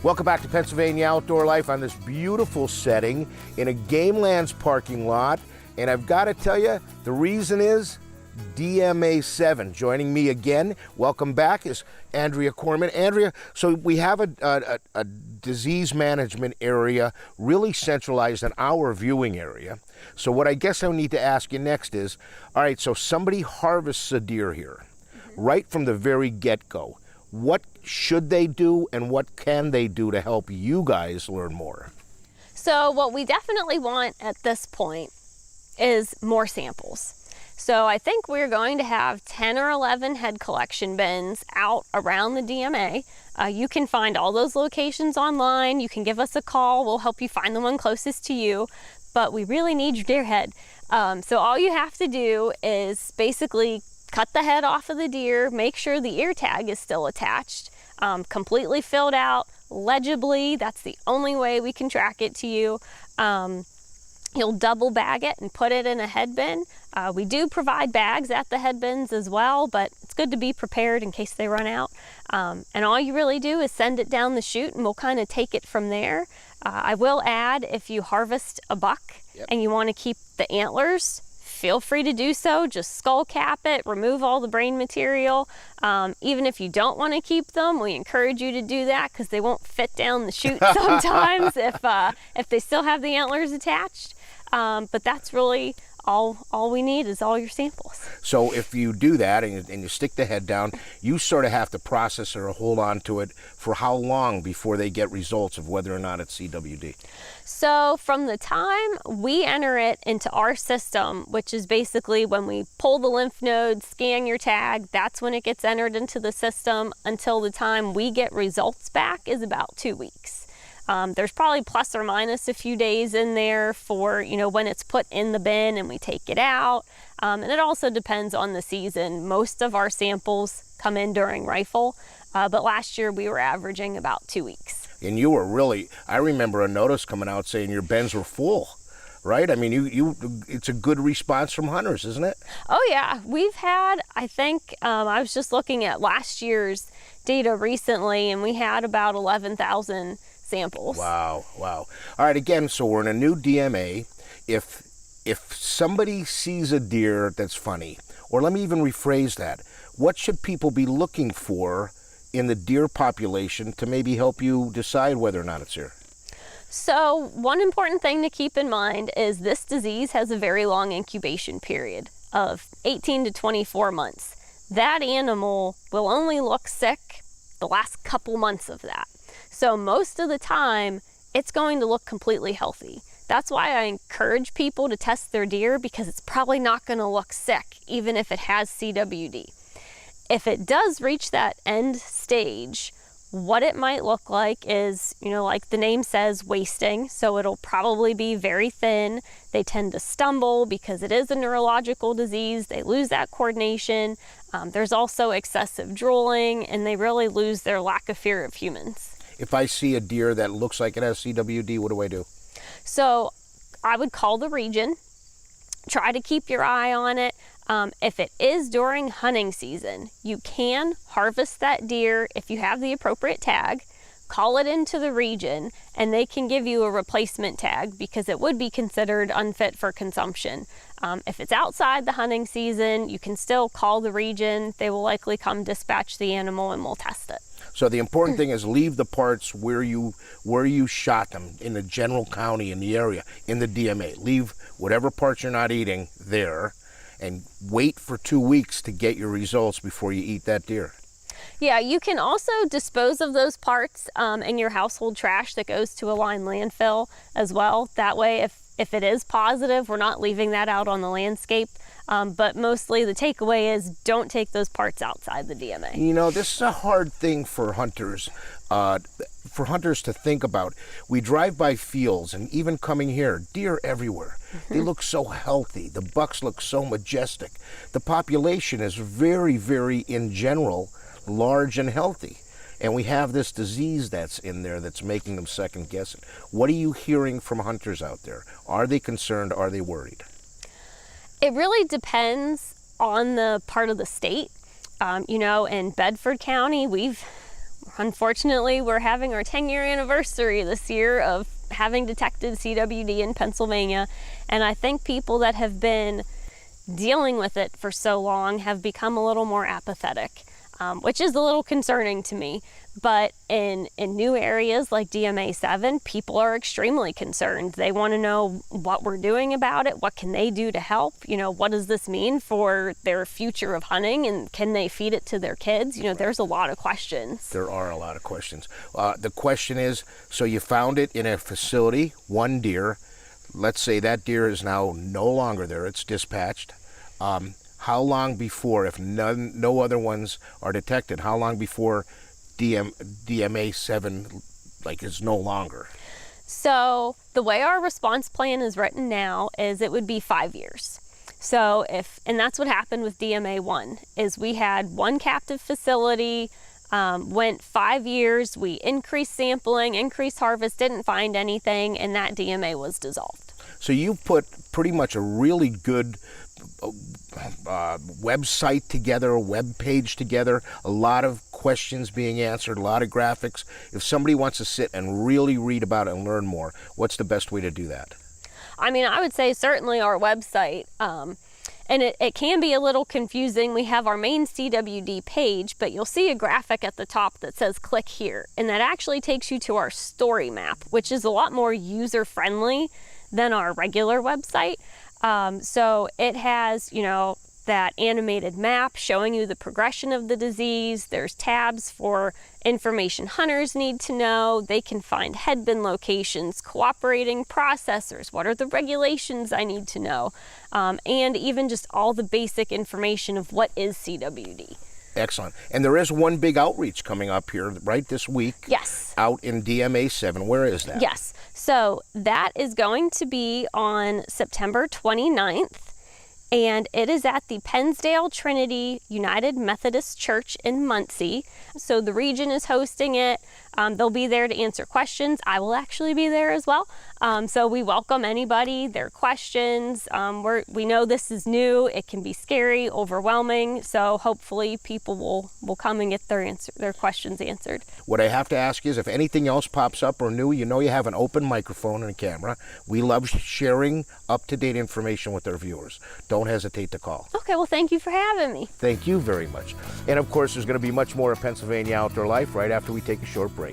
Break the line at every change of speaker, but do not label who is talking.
Welcome back to Pennsylvania Outdoor Life on this beautiful setting in a Gamelands parking lot. And I've got to tell you, the reason is DMA 7. Joining me again, welcome back, is Andrea Corman. Andrea, so we have a disease management area really centralized in our viewing area. So what I guess I need to ask you next is, all right, so somebody harvests a deer here, right from the very get-go. What should they do and what can they do to help you guys learn more?
So what we definitely want at this point is more samples. So I think we're going to have 10 or 11 head collection bins out around the DMA. You can find all those locations online. You can give us a call. We'll help you find the one closest to you. But we really need your deer head. So all you have to do is basically cut the head off of the deer, make sure the ear tag is still attached, completely filled out, legibly. That's the only way we can track it to you. You'll double bag it and put it in a head bin. We do provide bags at the head bins as well, but it's good to be prepared in case they run out. And all you really do is send it down the chute and we'll kind of take it from there. I will add, if you harvest a buck and you want to keep the antlers, feel free to do so. Just skull cap it, remove all the brain material. Even if you don't want to keep them, we encourage you to do that because they won't fit down the chute sometimes if they still have the antlers attached. But that's really all we need is all your samples.
So if you do that and you stick the head down, you sort of have to process it or hold on to it for how long before they get results of whether or not it's CWD?
So from the time we enter it into our system, which is basically when we pull the lymph nodes, scan your tag, that's when it gets entered into the system, until the time we get results back is about 2 weeks. There's probably plus or minus a few days in there for, when it's put in the bin and we take it out. And it also depends on the season. Most of our samples come in during rifle, but last year we were averaging about 2 weeks.
And you were really, I remember a notice coming out saying your bins were full, right? I mean, it's a good response from hunters, isn't it?
Oh yeah, we've had, I think, I was just looking at last year's data recently, and we had about 11,000 samples.
Wow. All right, again, so we're in a new DMA. If somebody sees a deer that's funny, or let me even rephrase that, what should people be looking for in the deer population to maybe help you decide whether or not it's here?
So one important thing to keep in mind is this disease has a very long incubation period of 18 to 24 months. That animal will only look sick the last couple months of that. So most of the time, it's going to look completely healthy. That's why I encourage people to test their deer, because it's probably not going to look sick, even if it has CWD. If it does reach that end stage, what it might look like is, like the name says, wasting. So it'll probably be very thin. They tend to stumble because it is a neurological disease. They lose that coordination. There's also excessive drooling, and they really lose their lack of fear of humans.
If I see a deer that looks like it has CWD, what do I do?
So I would call the region, try to keep your eye on it. If it is during hunting season, you can harvest that deer if you have the appropriate tag, call it into the region, and they can give you a replacement tag because it would be considered unfit for consumption. If it's outside the hunting season, you can still call the region. They will likely come dispatch the animal and we'll test it.
So the important thing is leave the parts where you shot them, in the general county, in the area, in the DMA. Leave whatever parts you're not eating there and wait for 2 weeks to get your results before you eat that deer.
Yeah, you can also dispose of those parts in your household trash that goes to a lined landfill as well. That way, if it is positive, we're not leaving that out on the landscape. But mostly the takeaway is don't take those parts outside the DMA.
This is a hard thing for hunters to think about. We drive by fields, and even coming here, deer everywhere. They look so healthy. The bucks look so majestic. The population is very, very, in general, large and healthy. And we have this disease that's in there that's making them second guess it. What are you hearing from hunters out there? Are they concerned? Are they worried?
It really depends on the part of the state. In Bedford County, we're Unfortunately, we're having our 10-year anniversary this year of having detected CWD in Pennsylvania, and I think people that have been dealing with it for so long have become a little more apathetic, which is a little concerning to me. But in new areas like DMA 7, people are extremely concerned. They want to know what we're doing about it, what can they do to help, what does this mean for their future of hunting, and can they feed it to their kids? There's a lot of questions.
There are a lot of questions. The question is, so you found it in a facility, one deer. Let's say that deer is now no longer there, it's dispatched. How long before, if no other ones are detected, how long before DMA 7 is no longer?
So the way our response plan is written now is it would be 5 years. So and that's what happened with DMA 1, is we had one captive facility, went 5 years, we increased sampling, increased harvest, didn't find anything, and that DMA was dissolved.
So you've put pretty much a really good website together, a web page together, a lot of questions being answered, a lot of graphics. If somebody wants to sit and really read about it and learn more, what's the best way to do that?
I would say certainly our website, and it can be a little confusing. We have our main CWD page, but you'll see a graphic at the top that says click here, and that actually takes you to our story map, which is a lot more user-friendly than our regular website. So it has, that animated map showing you the progression of the disease. There's tabs for information hunters need to know. They can find headbin locations, cooperating processors, what are the regulations I need to know, and even just all the basic information of what is CWD.
Excellent. And there is one big outreach coming up here, right, this week?
Yes.
Out in DMA 7. Where is that?
Yes. So that is going to be on September 29th. And it is at the Pennsdale Trinity United Methodist Church in Muncie. So the region is hosting it. They'll be there to answer questions. I will actually be there as well. So we welcome anybody, their questions. We know this is new. It can be scary, overwhelming. So hopefully people will come and get their questions answered.
What I have to ask is, if anything else pops up or new, you have an open microphone and a camera. We love sharing up-to-date information with our viewers. Don't hesitate to call.
Okay, well, thank you for having me.
Thank you very much. And of course, there's going to be much more of Pennsylvania Outdoor Life right after we take a short break.